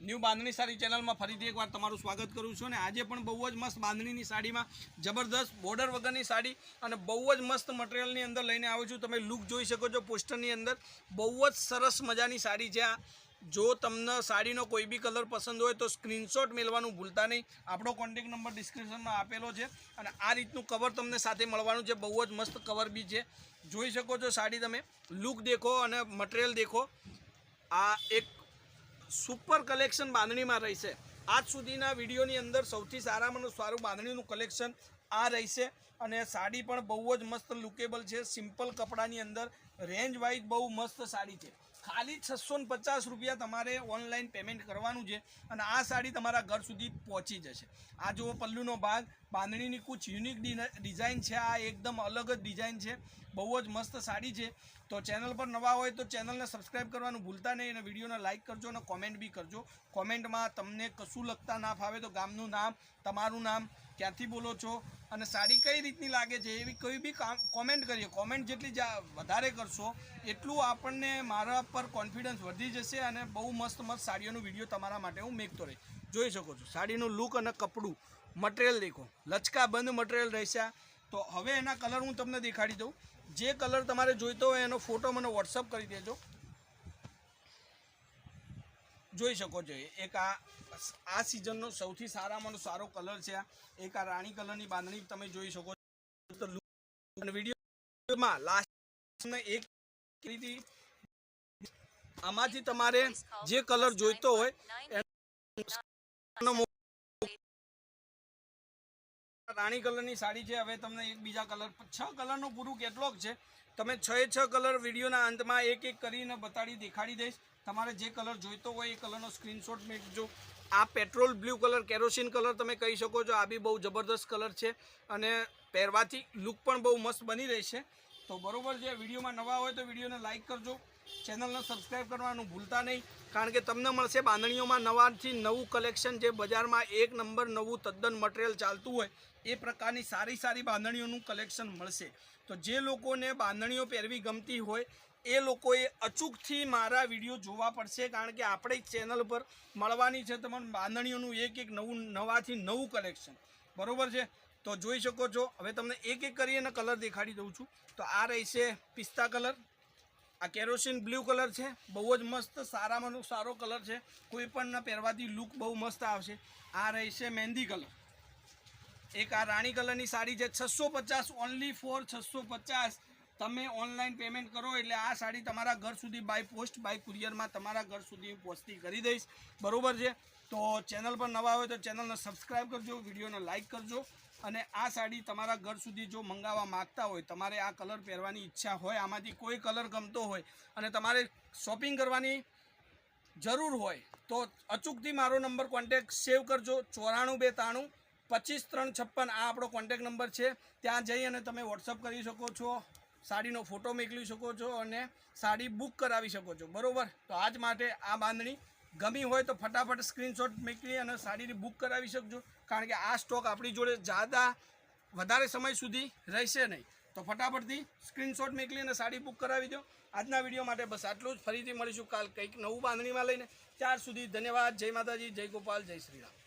New બાંધણી સાડી ચેનલમાં ફરીથી એકવાર તમારું સ્વાગત કરું છું અને આજે પણ બહુ જ મસ્ત બાંધણીની સાડીમાં જબરદસ્ત બોર્ડર વગરની સાડી અને બહુ જ મસ્ત મટીરિયલની અંદર લઈને આવ્યો છું। તમે લુક જોઈ શકો છો પોસ્ટરની અંદર, બહુ જ સરસ મજાની સાડી છે આ। જો તમને સાડીનો કોઈ બી કલર પસંદ હોય તો સ્ક્રીનશોટ મેળવાનું ભૂલતા નહીં। આપણો કોન્ટેક્ટ નંબર ડિસ્ક્રિપ્શનમાં આપેલો છે અને આ રીતનું કવર તમને સાથે મળવાનું છે। બહુ જ મસ્ત કવર બી છે, જોઈ શકો છો। સાડી તમે લુક દેખો અને મટીરિયલ દેખો। આ એક સુપર કલેક્શન બાંધણીમાં રહેશે। આજ સુધીના વિડીયોની અંદર સૌથી સારામાં સારું બાંધણીનું કલેક્શન આ રહેશે અને સાડી પણ બહુ જ મસ્ત લુકેબલ છે। સિમ્પલ કપડાની અંદર રેન્જ વાઇઝ બહુ મસ્ત સાડી છે। ખાલી 650 રૂપિયા તમારે ઓનલાઈન પેમેન્ટ કરવાનું છે અને આ સાડી તમારા ઘર સુધી પહોંચી જશે। આ જુઓ પલ્લુનો ભાગ, બાંધણીની કુછ યુનિક ડિઝાઇન છે। આ એકદમ અલગ જ ડિઝાઇન છે, બહુ જ મસ્ત સાડી છે। તો ચેનલ પર નવા હોય તો ચેનલને સબસ્ક્રાઈબ કરવાનું ભૂલતા નહીં અને વિડીયોને લાઇક કરજો અને કોમેન્ટ બી કરજો। કોમેન્ટમાં તમને કશું લખતા ના ફાવે તો ગામનું નામ, તમારું નામ, ક્યાંથી બોલો છો અને સાડી કઈ રીતની લાગે છે એવી કોઈ બી કોમેન્ટ કરીએ। કોમેન્ટ જેટલી વધારે કરશો એટલું આપણને મારા પર કોન્ફિડન્સ વધી જશે અને બહુ મસ્ત મસ્ત સાડીઓનો વિડીયો તમારા માટે હું મેકતો રહીશ। જોઈ શકો છો સાડીનું લુક અને કપડું, મટીરિયલ દેખો, લચકાબંધ મટીરિયલ રહેશે। તો હવે એના કલર હું તમને દેખાડી દઉં। જે કલર તમારે જોઈતો હોય એનો ફોટો મને વોટ્સઅપ કરી દેજો। જોઈ શકો છો એક આ સિઝનનો સૌથી સારામાં સારો કલર છે। એક આ રાણી કલરની બાંધણી તમે જોઈ શકો છો। અને વિડીયોમાં લાસ્ટ એક રીતે આમાંથી તમારે જે કલર જોઈતો હોય રાણી કલરની સાડી છે। હવે તમને એક બીજા કલર 6 કલરનો પૂરું કેટલોગ છે। તમે 6 કલર વિડીયોના અંતમાં એક એક કરીને દેખાડી દઈશ। તમારે જે કલર જોઈતો હોય એ કલરનો સ્ક્રીનશોટ મેળવજો। આ petrol blue colour, kerosene colour તમે કહી શકો છો। આ બી બહુ જબરદસ્ત કલર છે અને પહેરવાથી લુક પણ બહુ મસ્ત બની રહેશે। તો બરોબર છે, વિડીયોમાં નવા હોય તો વિડીયોને લાઇક કરજો, ચેનલને સબસ્ક્રાઈબ કરવાનું ભૂલતા નહીં, કારણ કે તમને મળશે બાંધણીઓમાં નવાથી નવું કલેક્શન। જે બજારમાં એક નંબર નવું તદ્દન મટીરિયલ ચાલતું હોય એ પ્રકારની સારી બાંધણીઓનું કલેક્શન મળશે। તો જે લોકોને બાંધણીઓ પહેરવી ગમતી હોય એ લોકોએ અચૂકથી મારા વિડીયો જોવા પડશે, કારણ કે આપણે ચેનલ પર મળવાની છે તમને બાંધણીઓનું એક નવાથી નવું કલેક્શન, બરોબર છે। તો જોઈ શકો છો। હવે તમને એક એક કરીને કલર દેખાડી દઉં છું। તો આ રહેશે પિસ્તા કલર, આ કેરોસીન બ્લુ કલર છે, બહુ જ મસ્ત સારામાં સારો કલર છે, કોઈ પણ પહેરવાથી લુક બહુ મસ્ત આવશે। આ રહેશે મહેંદી કલર, એક આ રાણી કલરની સાડી છે। 650 ઓનલી ફોર 650 તમે ઓનલાઈન પેમેન્ટ કરો એટલે આ સાડી તમારા ઘર સુધી બાય પોસ્ટ, બાય કુરિયરમાં તમારા ઘર સુધી પહોંચતી કરી દઈશ, બરોબર છે। તો ચેનલ પર નવા હોય તો ચેનલને સબસ્ક્રાઈબ કરજો, વિડીયોને લાઇક કરજો અને આ સાડી તમારા ઘર સુધી જો મંગાવવા માગતા હોય, તમારે આ કલર પહેરવાની ઈચ્છા હોય, આમાંથી કોઈ કલર ગમતો હોય અને તમારે શોપિંગ કરવાની જરૂર હોય તો અચૂકથી મારો નંબર કોન્ટેક્ટ સેવ કરજો। 94 293 25 356 આ આપણો કોન્ટેક્ટ નંબર છે। ત્યાં જઈ અને તમે વોટ્સઅપ કરી શકો છો, સાડીનો ફોટો મોકલી શકો છો અને સાડી બુક કરાવી શકો છો, બરોબર। તો આજ માટે આ બાંધણી ગમી હોય તો ફટાફટ સ્ક્રીનશોટ મોકલી અને સાડીની બુક કરાવી શકજો, કારણ કે આ સ્ટોક આપણી જોડે વધારે સમય સુધી રહેશે નહીં। તો ફટાફટથી સ્ક્રીનશોટ મોકલી અને સાડી બુક કરાવી દો। આજના વિડીયો માટે બસ આટલું જ। ફરીથી મળીશું કાલ કંઈક નવું બાંધણીમાં લઈને। ત્યાર સુધી ધન્યવાદ। જય માતાજી, જય ગોપાલ, જય શ્રી રામ।